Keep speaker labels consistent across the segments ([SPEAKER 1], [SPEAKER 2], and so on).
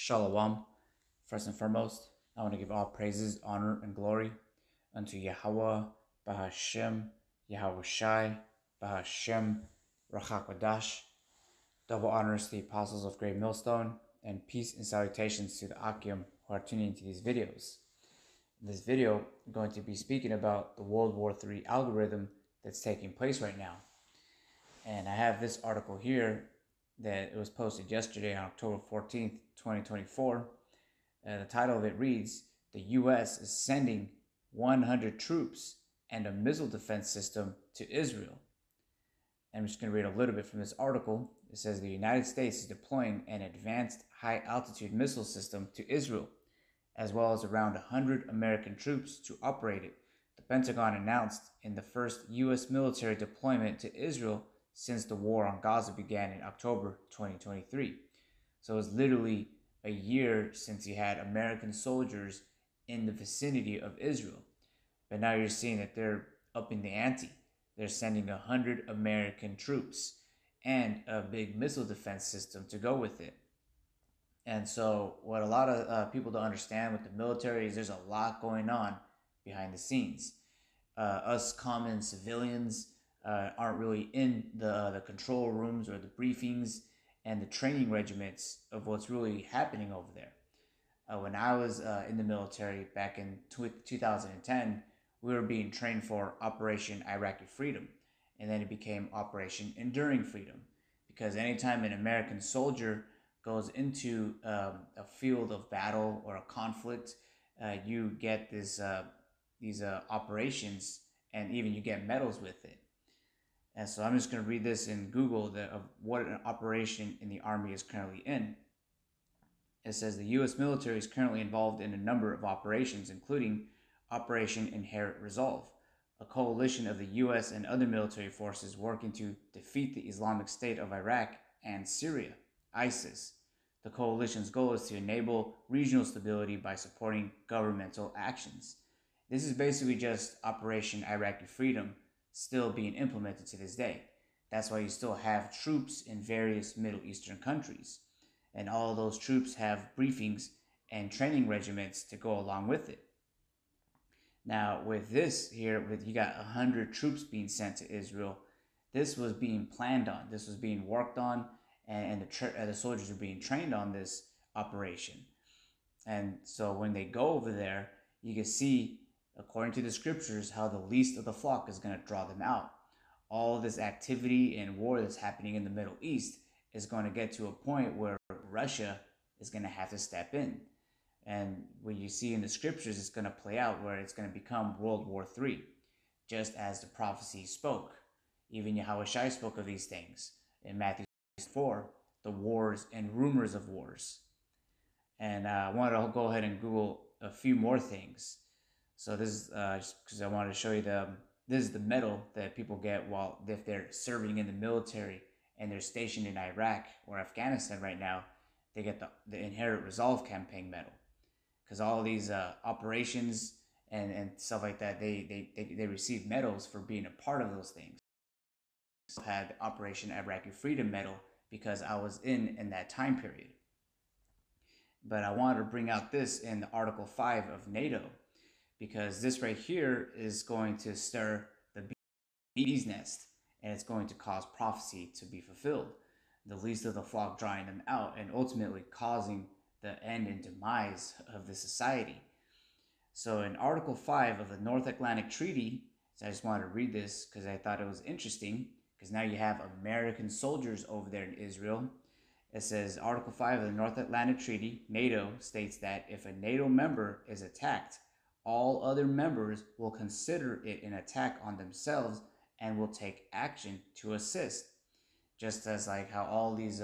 [SPEAKER 1] Shalom. First and foremost, I want to give all praises, honor, and glory unto Yahweh, Bahashem, Yahweh Shai, Bahashem, Rachakwadash. Double honors to the apostles of Great Millstone, and peace and salutations to the Akim who are tuning into these videos. In this video, I'm going to be speaking about the World War III algorithm that's taking place right now. And I have this article here that it was posted yesterday on October 14th, 2024. The title of it reads, "The U.S. is sending 100 troops and a missile defense system to Israel." I'm just going to read a little bit from this article. It says the United States is deploying an advanced high-altitude missile system to Israel, as well as around 100 American troops to operate it. The Pentagon announced in the first U.S. military deployment to Israel since the war on Gaza began in October 2023. So it's literally a year since you had American soldiers in the vicinity of Israel. But now you're seeing that they're upping the ante. They're sending 100 American troops and a big missile defense system to go with it. And so what a lot of people don't understand with the military is there's a lot going on behind the scenes. Us common civilians aren't really in the control rooms or the briefings and the training regiments of what's really happening over there. When I was in the military back in 2010, we were being trained for Operation Iraqi Freedom, and then it became Operation Enduring Freedom, because anytime an American soldier goes into a field of battle or a conflict, you get these operations, and even you get medals with it. And so I'm just going to read this in Google of what an operation in the Army is currently in. It says the U.S. military is currently involved in a number of operations, including Operation Inherent Resolve, a coalition of the U.S. and other military forces working to defeat the Islamic State of Iraq and Syria, ISIS. The coalition's goal is to enable regional stability by supporting governmental actions. This is basically just Operation Iraqi Freedom still being implemented to this day. That's why you still have troops in various Middle Eastern countries. And all of those troops have briefings and training regiments to go along with it. Now, with this here, you got 100 troops being sent to Israel. This was being planned on. This was being worked on, and the soldiers are being trained on this operation. And so when they go over there, you can see, according to the scriptures, how the least of the flock is going to draw them out. All this activity and war that's happening in the Middle East is going to get to a point where Russia is going to have to step in. And what you see in the scriptures is going to play out where it's going to become World War III, just as the prophecy spoke. Even Yahweh Shai spoke of these things in Matthew 4, the wars and rumors of wars. And I wanted to go ahead and Google a few more things. So this is just because I wanted to show you this is the medal that people get if they're serving in the military and they're stationed in Iraq or Afghanistan right now. They get the Inherent Resolve campaign medal, because all these operations and stuff like that, they receive medals for being a part of those things. I had the Operation Iraqi Freedom medal because I was in that time period. But I wanted to bring out this in Article 5 of NATO, because this right here is going to stir the bee's nest, and it's going to cause prophecy to be fulfilled, the least of the flock drawing them out, and ultimately causing the end and demise of the society. So in Article 5 of the North Atlantic Treaty, so I just wanted to read this because I thought it was interesting, because now you have American soldiers over there in Israel. It says, Article 5 of the North Atlantic Treaty, NATO, states that if a NATO member is attacked, all other members will consider it an attack on themselves and will take action to assist. Just as like how all these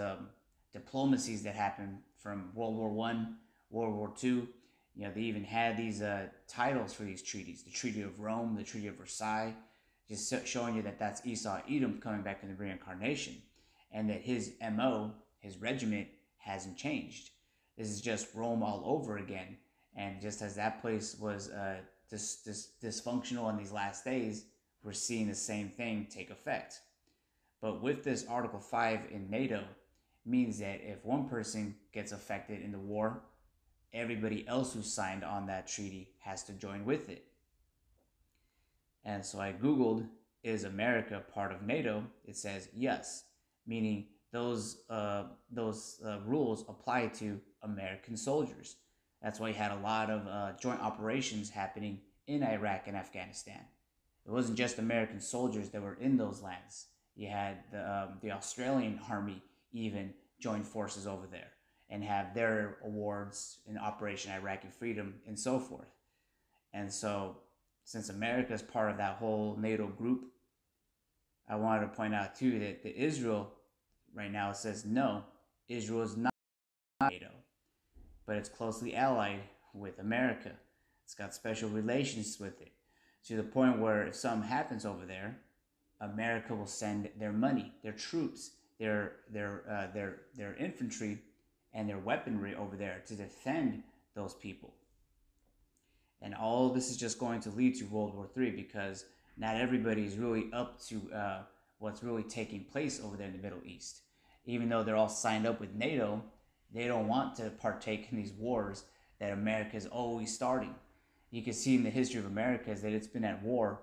[SPEAKER 1] diplomacies that happened from World War I, World War II, they even had these titles for these treaties. The Treaty of Rome, the Treaty of Versailles, just showing you that that's Esau Edom coming back in the reincarnation, and that his MO, his regiment, hasn't changed. This is just Rome all over again. And just as that place was dysfunctional in these last days, we're seeing the same thing take effect. But with this Article 5 in NATO, means that if one person gets affected in the war, everybody else who signed on that treaty has to join with it. And so I Googled, is America part of NATO? It says yes, meaning those rules apply to American soldiers. That's why you had a lot of joint operations happening in Iraq and Afghanistan. It wasn't just American soldiers that were in those lands. You had the Australian Army even join forces over there and have their awards in Operation Iraqi Freedom and so forth. And so, since America is part of that whole NATO group, I wanted to point out too that the Israel right now says no, Israel is not NATO, but it's closely allied with America. It's got special relations with it, to the point where if something happens over there, America will send their money, their troops, their infantry, and their weaponry over there to defend those people. And all this is just going to lead to World War III, because not everybody is really up to what's really taking place over there in the Middle East. Even though they're all signed up with NATO, they don't want to partake in these wars that America is always starting. You can see in the history of America is that it's been at war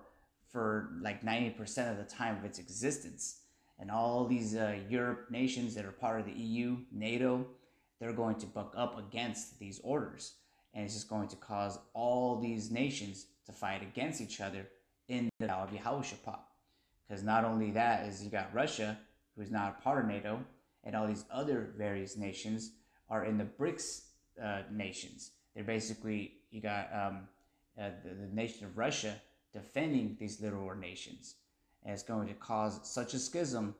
[SPEAKER 1] for like 90% of the time of its existence. And all these Europe nations that are part of the EU, NATO, they're going to buck up against these orders. And it's just going to cause all these nations to fight against each other in the Battle of Yehoshaphat. Because not only that is you got Russia, who's not a part of NATO, and all these other various nations are in the BRICS nations. They're basically, you got the nation of Russia defending these little nations. And it's going to cause such a schism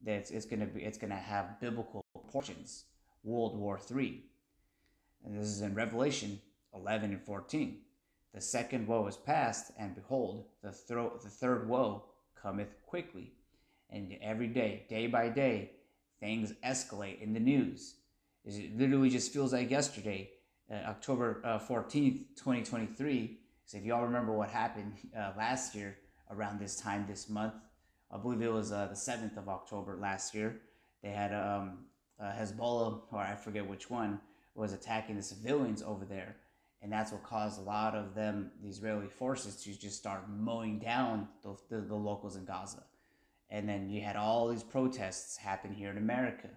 [SPEAKER 1] that it's going to have biblical proportions. World War III. And this is in Revelation 11 and 14. The second woe is past, and behold, the third woe cometh quickly. And every day, day by day, things escalate in the news. It literally just feels like yesterday, October 14th, 2023. So if y'all remember what happened last year around this time, this month, I believe it was the 7th of October last year, they had Hezbollah, or I forget which one, was attacking the civilians over there. And that's what caused a lot of them, the Israeli forces, to just start mowing down the locals in Gaza. And then you had all these protests happen here in America.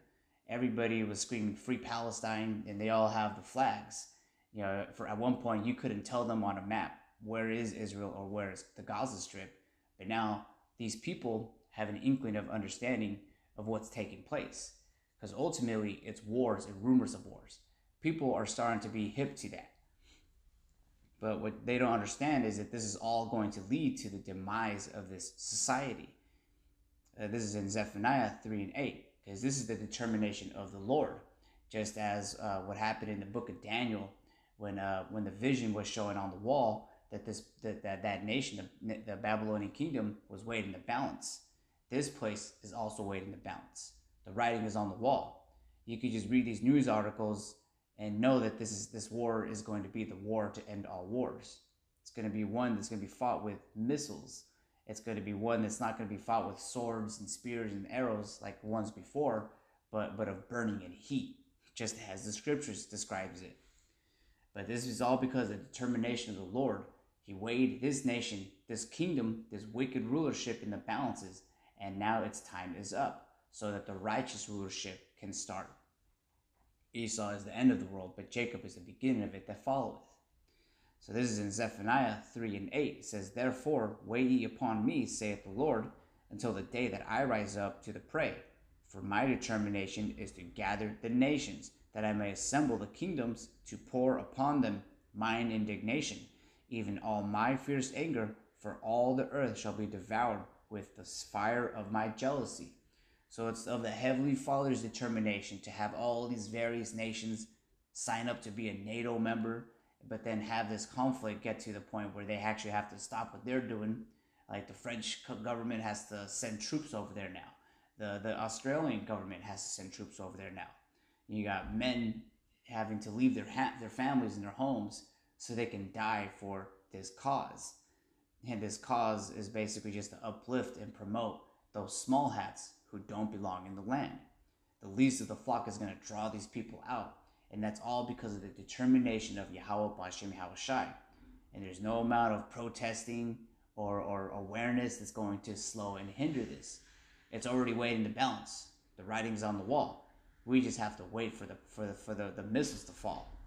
[SPEAKER 1] Everybody was screaming "Free Palestine," and they all have the flags. You know, at one point you couldn't tell them on a map where is Israel or where is the Gaza Strip. But now these people have an inkling of understanding of what's taking place. Because ultimately it's wars and rumors of wars. People are starting to be hip to that. But what they don't understand is that this is all going to lead to the demise of this society. This is in Zephaniah 3 and 8, because this is the determination of the Lord. Just as what happened in the book of Daniel, when the vision was showing on the wall that that nation, the Babylonian kingdom, was weighed in the balance. This place is also weighed in the balance. The writing is on the wall. You could just read these news articles and know that this war is going to be the war to end all wars. It's going to be one that's going to be fought with missiles. It's going to be one that's not going to be fought with swords and spears and arrows like the ones before, but of burning and heat, just as the scriptures describes it. But this is all because of the determination of the Lord. He weighed this nation, this kingdom, this wicked rulership in the balances, and now its time is up, so that the righteous rulership can start. Esau is the end of the world, but Jacob is the beginning of it that followeth. So this is in Zephaniah 3 and 8. It says, Therefore wait ye upon me, saith the Lord, until the day that I rise up to the prey. For my determination is to gather the nations, that I may assemble the kingdoms, to pour upon them mine indignation, even all my fierce anger, for all the earth shall be devoured with the fire of my jealousy. So it's of the Heavenly Father's determination to have all these various nations sign up to be a NATO member, but then have this conflict get to the point where they actually have to stop what they're doing. Like the French government has to send troops over there now. The Australian government has to send troops over there now. You got men having to leave their families and their homes so they can die for this cause. And this cause is basically just to uplift and promote those small hats who don't belong in the land. the least of the flock is going to draw these people out. And that's all because of the determination of Yahweh B'Shem Yahweh Shai. And there's no amount of protesting or awareness that's going to slow and hinder this. It's already waiting to balance. The writing's on the wall. We just have to wait for the missiles to fall.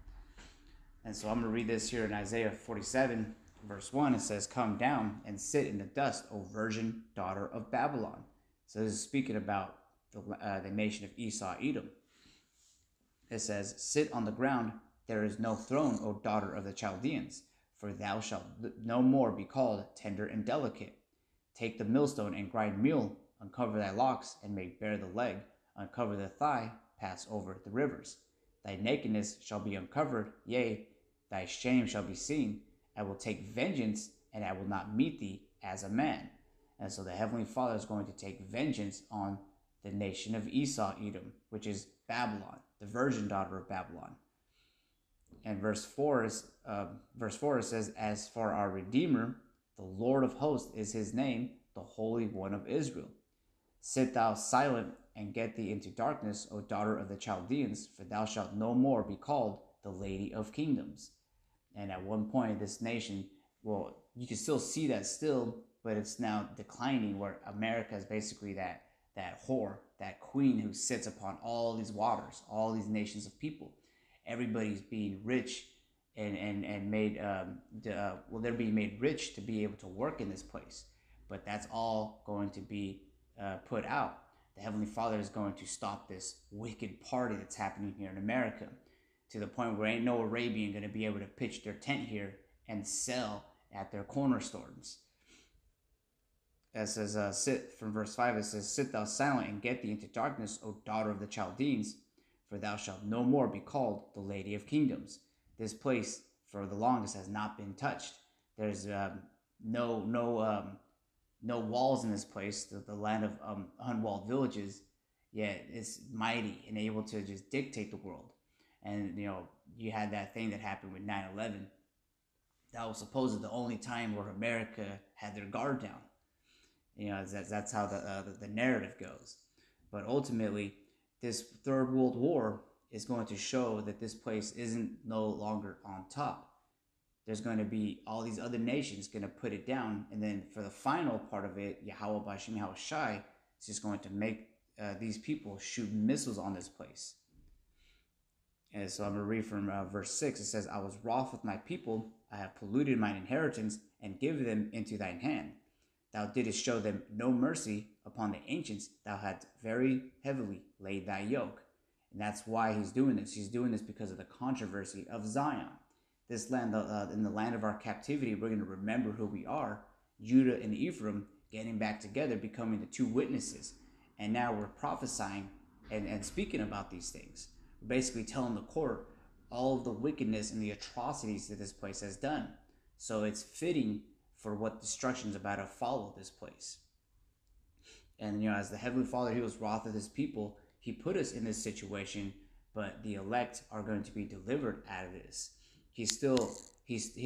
[SPEAKER 1] And so I'm going to read this here in Isaiah 47, verse 1. It says, "Come down and sit in the dust, O virgin daughter of Babylon." So this is speaking about the nation of Esau, Edom. It says, "Sit on the ground, there is no throne, O daughter of the Chaldeans, for thou shalt no more be called tender and delicate. Take the millstone and grind meal, uncover thy locks, and make bare the leg, uncover the thigh, pass over the rivers. Thy nakedness shall be uncovered, yea, thy shame shall be seen. I will take vengeance, and I will not meet thee as a man." And so the Heavenly Father is going to take vengeance on the nation of Esau, Edom, which is Babylon, the virgin daughter of Babylon. And verse 4 says, "As for our Redeemer, the Lord of hosts is his name, the Holy One of Israel. Sit thou silent and get thee into darkness, O daughter of the Chaldeans, for thou shalt no more be called the Lady of Kingdoms." And at one point, this nation, well, you can still see that still, but it's now declining, where America is basically that whore, that queen who sits upon all these waters, all these nations of people. Everybody's being rich and made, they're being made rich to be able to work in this place. But that's all going to be put out. The Heavenly Father is going to stop this wicked party that's happening here in America, to the point where ain't no Arabian going to be able to pitch their tent here and sell at their corner stores. It says, from verse 5, it says, "Sit thou silent and get thee into darkness, O daughter of the Chaldeans, for thou shalt no more be called the Lady of Kingdoms." This place for the longest has not been touched. There's no walls in this place, the land of unwalled villages, yet it's mighty and able to just dictate the world. And, you had that thing that happened with 9/11. That was supposedly the only time where America had their guard down. That's how the narrative goes. But ultimately, this Third World War is going to show that this place isn't no longer on top. There's going to be all these other nations going to put it down. And then for the final part of it, Yahweh B'Shem Yahweh Shai is just going to make these people shoot missiles on this place. And so I'm going to read from verse 6. It says, "I was wroth with my people. I have polluted mine inheritance and given them into thine hand. Thou didst show them no mercy upon the ancients. Thou hadst very heavily laid thy yoke." And that's why he's doing this. He's doing this because of the controversy of Zion. This land, in the land of our captivity, we're going to remember who we are. Judah and Ephraim getting back together, becoming the two witnesses. And now we're prophesying and speaking about these things. We're basically telling the court all of the wickedness and the atrocities that this place has done. So it's fitting for what destruction is about to follow this place. And, as the Heavenly Father, he was wroth with his people. He put us in this situation, but the elect are going to be delivered out of this. He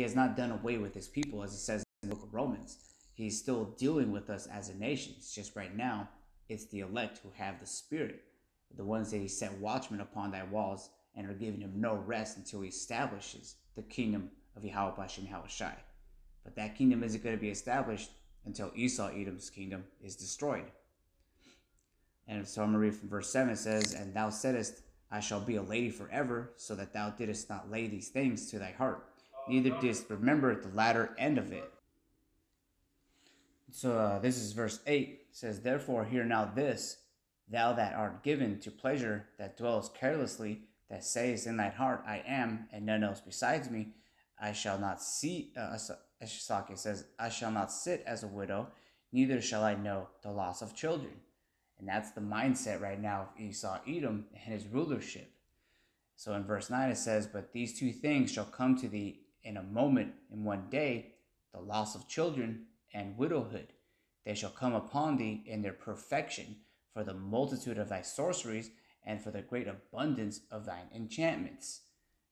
[SPEAKER 1] has not done away with his people, as it says in the book of Romans. He's still dealing with us as a nation. It's just right now, it's the elect who have the Spirit, the ones that he set watchmen upon thy walls and are giving him no rest until he establishes the kingdom of Yahweh B'Shem Yahweh Shai. But that kingdom isn't going to be established until Esau, Edom's kingdom, is destroyed. And so I'm going to read from verse 7. It says, "And thou saidst, I shall be a lady forever, so that thou didst not lay these things to thy heart, neither didst remember the latter end of it." So this is verse 8. It says, "Therefore hear now this, thou that art given to pleasure, that dwellest carelessly, that sayest in thine heart, I am, and none else besides me, I shall not see," it says, "I shall not sit as a widow, neither shall I know the loss of children." And that's the mindset right now of Esau, Edom, and his rulership. So in verse 9 it says, "But these two things shall come to thee in a moment, in one day, the loss of children and widowhood. They shall come upon thee in their perfection, for the multitude of thy sorceries, and for the great abundance of thine enchantments."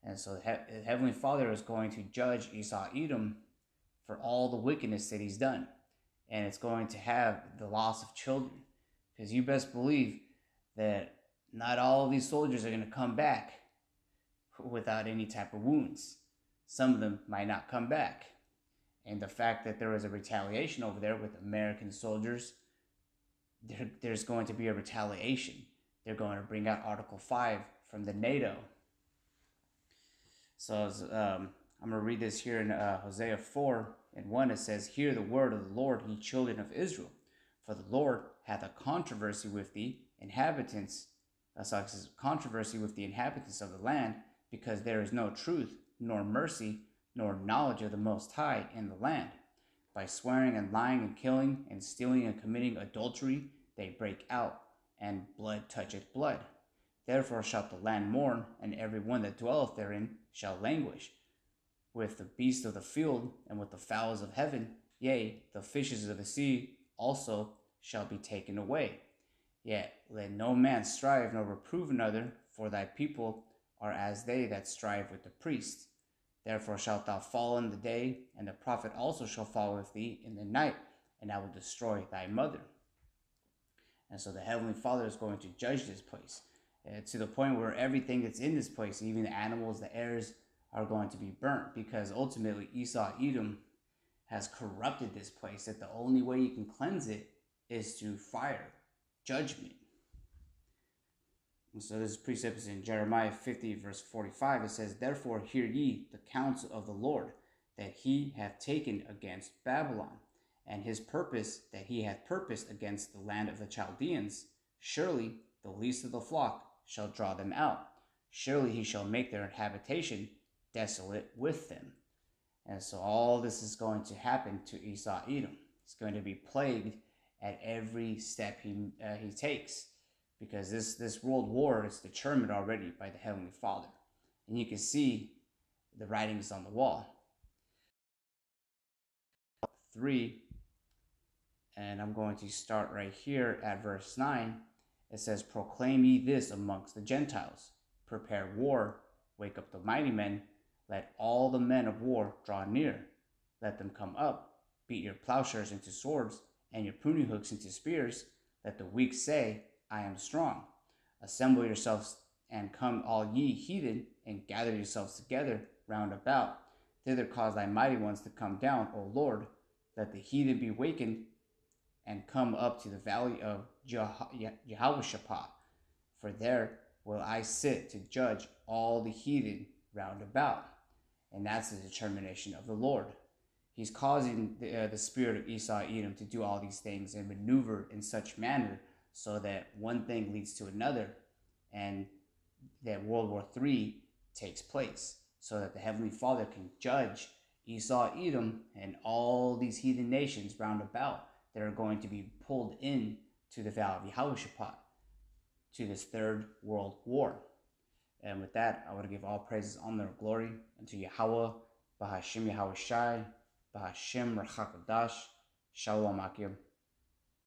[SPEAKER 1] And so the Heavenly Father is going to judge Esau, Edom, for all the wickedness that he's done. And it's going to have the loss of children. Because you best believe that not all of these soldiers are going to come back without any type of wounds. Some of them might not come back. And the fact that there was a retaliation over there with American soldiers, there's going to be a retaliation. They're going to bring out Article 5 from the NATO. So I'm going to read this here in Hosea 4:1. It says, "Hear the word of the Lord, ye children of Israel. For the Lord hath a controversy with the inhabitants." Controversy with the inhabitants of the land, because there is no truth, nor mercy, nor knowledge of the Most High in the land. By swearing and lying and killing and stealing and committing adultery, they break out, and blood toucheth blood. Therefore shall the land mourn, and every one that dwelleth therein shall languish. With the beasts of the field, and with the fowls of heaven, yea, the fishes of the sea also shall be taken away. Yet let no man strive nor reprove another, for thy people are as they that strive with the priest. Therefore shalt thou fall in the day, and the prophet also shall fall with thee in the night, and I will destroy thy mother. And so the Heavenly Father is going to judge this place, to the point where everything that's in this place, even the animals, the heirs, are going to be burnt, because ultimately Esau Edom has corrupted this place, that the only way you can cleanse it is through fire, judgment. And so this precept is in Jeremiah 50:45. It says, "Therefore hear ye the counsel of the Lord, that he hath taken against Babylon, and his purpose that he hath purposed against the land of the Chaldeans. Surely the least of the flock shall draw them out. Surely he shall make their habitation desolate with them." And so all this is going to happen to Esau Edom. He's going to be plagued at every step he takes, because this world war is determined already by the Heavenly Father. And you can see the writings on the wall. 3, and I'm going to start right here at verse 9. It says, "Proclaim ye this amongst the Gentiles. Prepare war, wake up the mighty men. Let all the men of war draw near. Let them come up. Beat your plowshares into swords, and your pruning hooks into spears. Let the weak say, I am strong. Assemble yourselves, and come all ye heathen, and gather yourselves together round about. Thither cause thy mighty ones to come down, O Lord. Let the heathen be wakened, and come up to the valley of Jehoshaphat. For there will I sit to judge all the heathen round about." And that's the determination of the Lord. He's causing the spirit of Esau Edom to do all these things and maneuver in such manner so that one thing leads to another, and that World War III takes place, so that the Heavenly Father can judge Esau Edom and all these heathen nations round about that are going to be pulled in to the valley of Jehoshaphat, to this third world war. And with that, I want to give all praises, honor, and glory unto Yahweh, Bahashim Yahweh Shai, Bahashim Rachakadash, Shalom Akim.